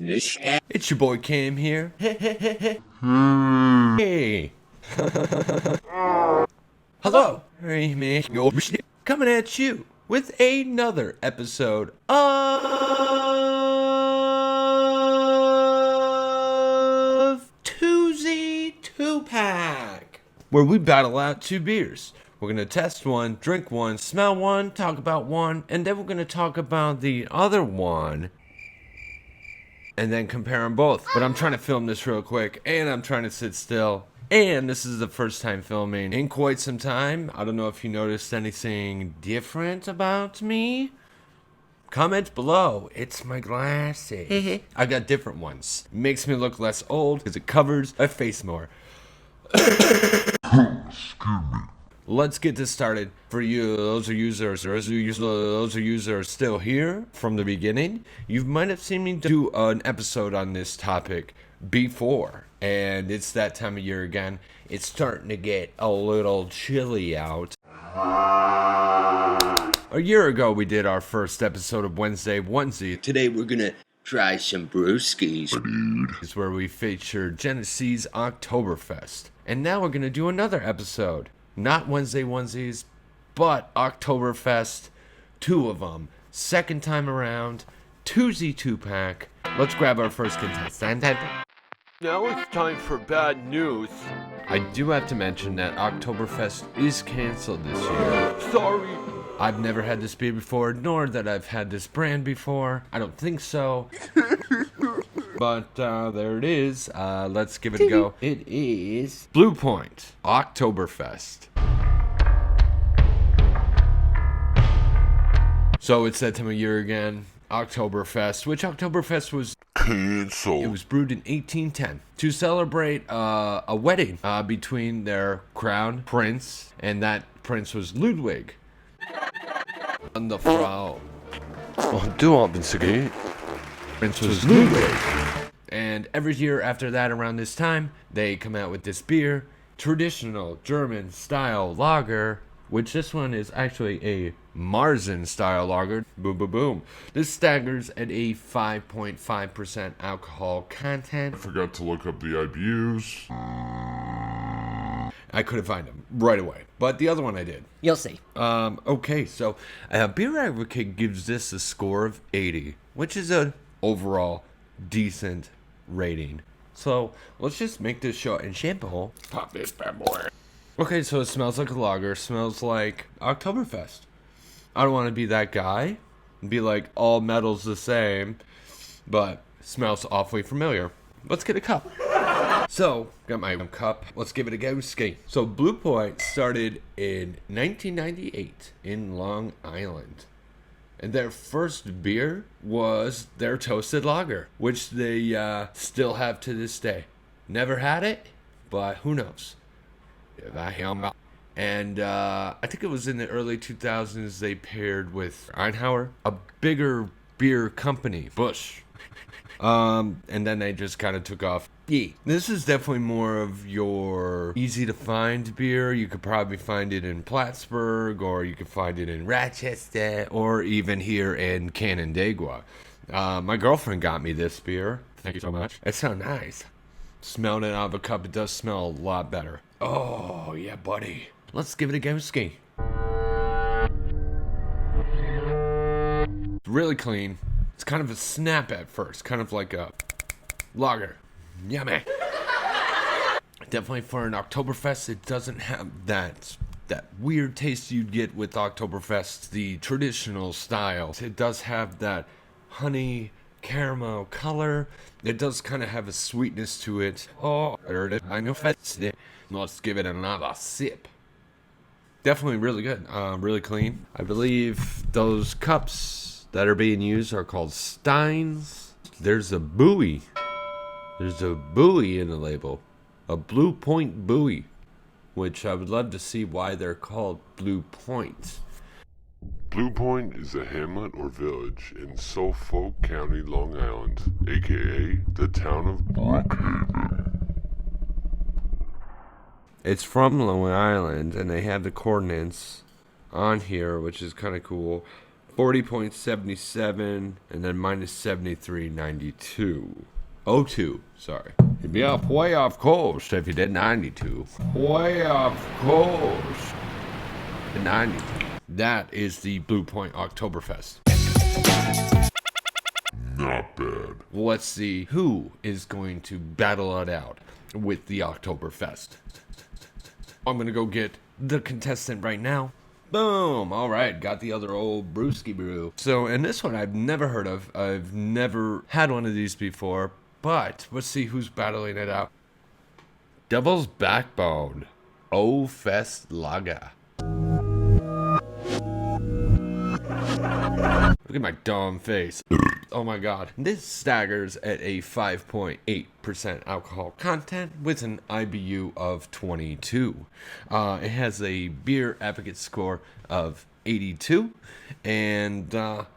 It's your boy Cam here. Hey. Hello. Coming at you with another episode of Twosy 2-Pack, where we battle out two beers. We're going to test one, drink one, smell one, talk about one, and then we're going to talk about the other one, and then compare them both. But I'm trying to film this real quick, and I'm trying to sit still. And this is the first time filming in quite some time. I don't know if you noticed anything different about me. Comment below. It's my glasses. I got different ones. Makes me look less old because it covers my face more. Let's get this started. For you, those of you that are still here from the beginning, you might have seen me do an episode on this topic before, and it's that time of year again. It's starting to get a little chilly out. A year ago, we did our first episode of Wednesday Onesie. Today, we're gonna try some brewskis. It's where we featured Genesee's Oktoberfest. And now we're gonna do another episode. Not Wednesday Onesies, but Oktoberfest. Two of them. Second time around. Twosy 2-Pack. Let's grab our first contestant. Now it's time for bad news. I do have to mention that Oktoberfest is canceled this year. Sorry. I've never had this beer before, nor that I've had this brand before. I don't think so. But there it is. Let's give it a go. It is Blue Point Oktoberfest. So it's that time of year again. Oktoberfest, which Oktoberfest was canceled. It was brewed in 1810 to celebrate a wedding between their crown prince, and that prince was Ludwig. And the Frau. Prince was Ludwig. And every year after that, around this time, they come out with this beer, traditional German style lager, which this one is actually a Marzen style lager. Boom, boom, boom. This staggers at a 5.5% alcohol content. I forgot to look up the IBUs. I couldn't find them right away, but the other one I did. You'll see. Okay, so Beer Advocate gives this a score of 80, which is an overall decent rating. So let's just make this short and simple. Pop this bad boy. Okay, so it smells like a lager. Smells like Oktoberfest. I don't want to be that guy and be like all metal's the same, but smells awfully familiar. Let's get a cup. So, got my cup. Let's give it a go ski. So, Blue Point started in 1998 in Long Island. And their first beer was their Toasted Lager, which they still have to this day. Never had it, but who knows. And I think it was in the early 2000s they paired with Einhauer, a bigger beer company, Busch. And then they just kind of took off. Yeah, this is definitely more of your easy to find beer. You could probably find it in Plattsburgh, or you could find it in Rochester, or even here in Canandaigua. My girlfriend got me this beer. Thank you so much. It sounds nice. Smelling it out of a cup, it does smell a lot better. Oh, yeah, buddy. Let's give it a go ski. It's really clean. It's kind of a snap at first, kind of like a lager. Yummy. Definitely for an Oktoberfest, it doesn't have that weird taste you'd get with Oktoberfest, the traditional style. It does have that honey caramel color. It does kind of have a sweetness to it. Oh, I know fast. Let's give it another sip. Definitely really good. Really clean. I believe those cups that are being used are called Steins. There's a buoy. There's a buoy in the label. A Blue Point buoy. Which I would love to see why they're called Blue Point. Blue Point is a hamlet or village in Suffolk County, Long Island, aka the town of Brookhaven. It's from Long Island, and they have the coordinates on here, which is kind of cool. 40.77, and then minus 73.92. 02, sorry. You'd be off way off course if you did 92. Way off course. 92. That is the Blue Point Oktoberfest. Not bad. Let's see who is going to battle it out with the Oktoberfest. I'm going to go get the contestant right now. Boom. All right. Got the other old brewski brew. So, and this one I've never heard of. I've never had one of these before. But let's see who's battling it out. Devil's Backbone. Oktoberfest Lager. Look at my dumb face. Oh my god. This staggers at a 5.8% alcohol content with an IBU of 22. It has a beer advocate score of 82. And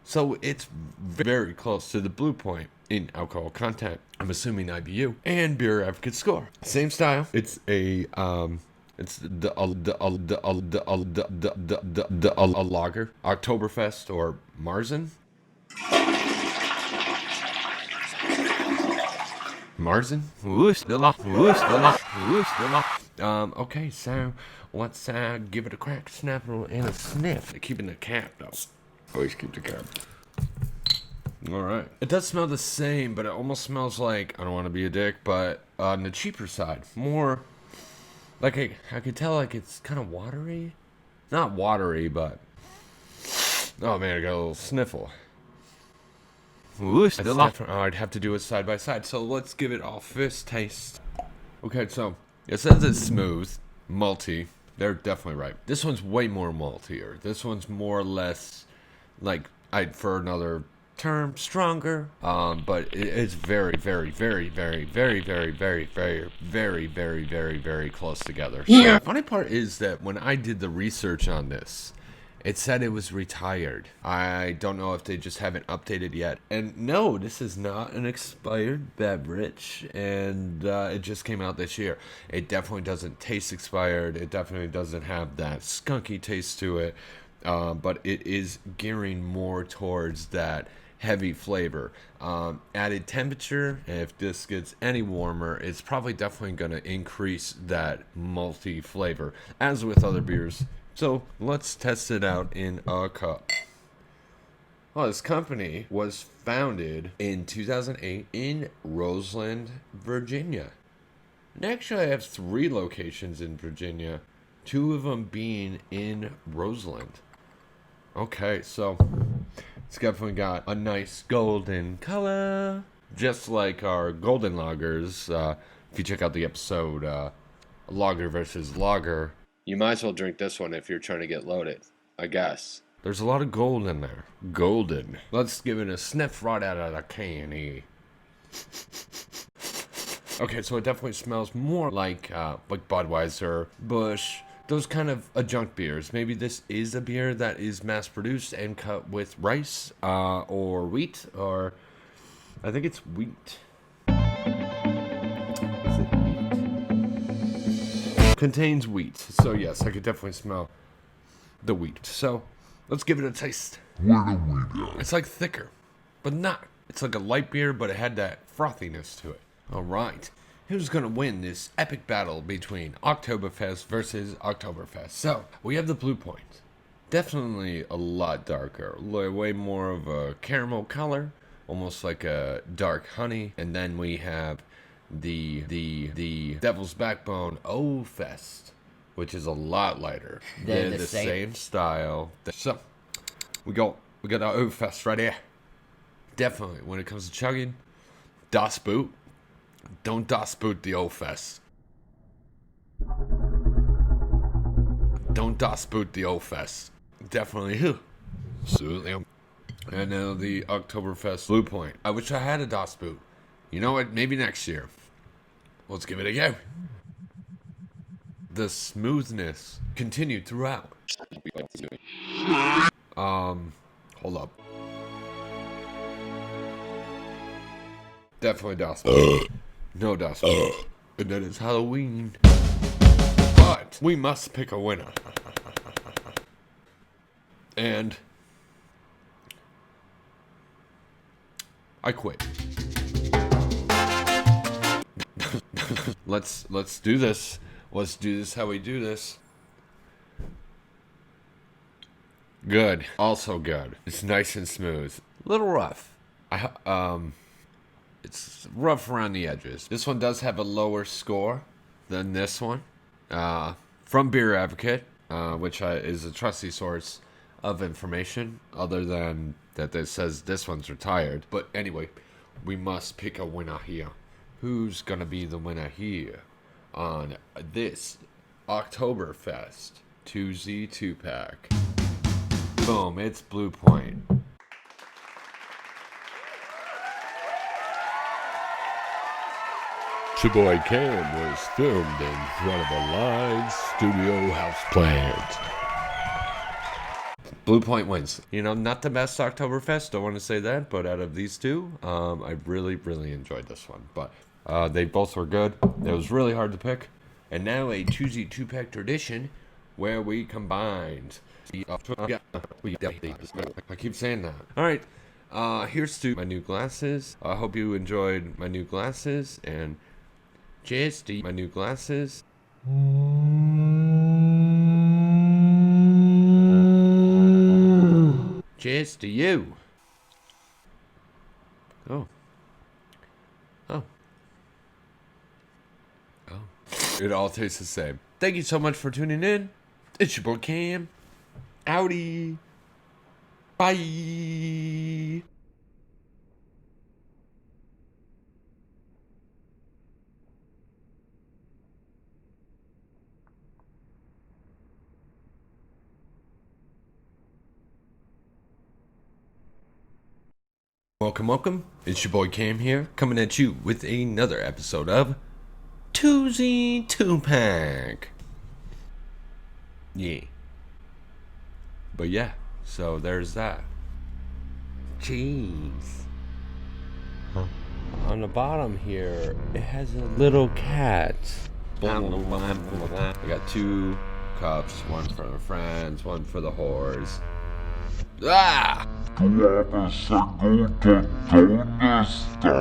so it's very close to the Blue Point in alcohol content. I'm assuming IBU and beer advocate score. Same style. It's a it's the lager, Oktoberfest or Marzen. Marzen? Okay, so let's give it a crack, snap, and a sniff. Keeping the cap though. Always keep the cap. Alright. It does smell the same, but it almost smells like, I don't want to be a dick, but on the cheaper side. More, like, I could tell, like, it's kind of watery. Not watery, but, oh man, I got a little sniffle. I'd have to do it side by side, so let's give it our first taste. Okay, so, it says it's smooth, malty. They're definitely right. This one's way more maltier. This one's more or less, like, for another term, stronger, but it's very, very, very, very, very, very, very, very, very, very, very, very close together. So the funny part is that when I did the research on this, it said it was retired. I don't know if they just haven't updated yet. And no, this is not an expired beverage, and it just came out this year. It definitely doesn't taste expired. It definitely doesn't have that skunky taste to it, but it is gearing more towards that heavy flavor. Added temperature, if this gets any warmer, it's probably definitely going to increase that malty flavor, as with other beers. So let's test it out in a cup. Well, this company was founded in 2008 in Roseland, Virginia. And actually, I have 3 locations in Virginia, 2 of them being in Roseland. Okay, so it's definitely got a nice golden color, just like our golden lagers. If you check out the episode, Lager versus Lager, you might as well drink this one if you're trying to get loaded, I guess. There's a lot of gold in there. Golden. Let's give it a sniff right out of the can. Okay, so it definitely smells more like Budweiser, Busch, those kind of adjunct beers. Maybe this is a beer that is mass-produced and cut with rice or wheat, or I think it's wheat. Is it wheat? Contains wheat, so yes, I could definitely smell the wheat. So let's give it a taste. Where do we go? It's like thicker, but not. It's like a light beer, but it had that frothiness to it. All right. Who's going to win this epic battle between Oktoberfest versus Oktoberfest? So, we have the Blue Point. Definitely a lot darker. Way more of a caramel color. Almost like a dark honey. And then we have the Devil's Backbone Oktoberfest, which is a lot lighter. They're the the same style. So, we got our Oktoberfest right here. Definitely, when it comes to chugging, Das Boot. Don't Das Boot the Oktoberfest. Don't Das Boot the Oktoberfest. Definitely. Absolutely. And now the Oktoberfest Blue Point. I wish I had a Das Boot. You know what? Maybe next year. Let's give it a go. The smoothness continued throughout. Hold up. Definitely Das Boot. No Das Boot. And then it's Halloween. But we must pick a winner. And I quit. Let's do this. Let's do this how we do this. Good. Also good. It's nice and smooth. Little rough. It's rough around the edges. This one does have a lower score than this one. From Beer Advocate, which is a trusty source of information, other than that it says this one's retired. But anyway, we must pick a winner here. Who's gonna be the winner here on this Oktoberfest Twosy 2-pack? Boom, it's Blue Point. Sheboy Cam was filmed in front of a live studio house plant. Blue Point wins. You know, not the best Oktoberfest, don't want to say that, but out of these two, I really, really enjoyed this one. But they both were good. It was really hard to pick. And now a Twosy 2-pack tradition where we combined. I keep saying that. All right, here's to my new glasses. I hope you enjoyed my new glasses, and cheers to my new glasses. Cheers to you. Oh. It all tastes the same. Thank you so much for tuning in. It's your boy Cam. Howdy. Bye. Welcome. It's your boy Cam here, coming at you with another episode of Twosy 2-pack. Yeah. But yeah, so there's that. Jeez. On the bottom here, it has a little cat. I got 2 cups, one for the friends, one for the whores. Ah! Tu habas algo que dónde está.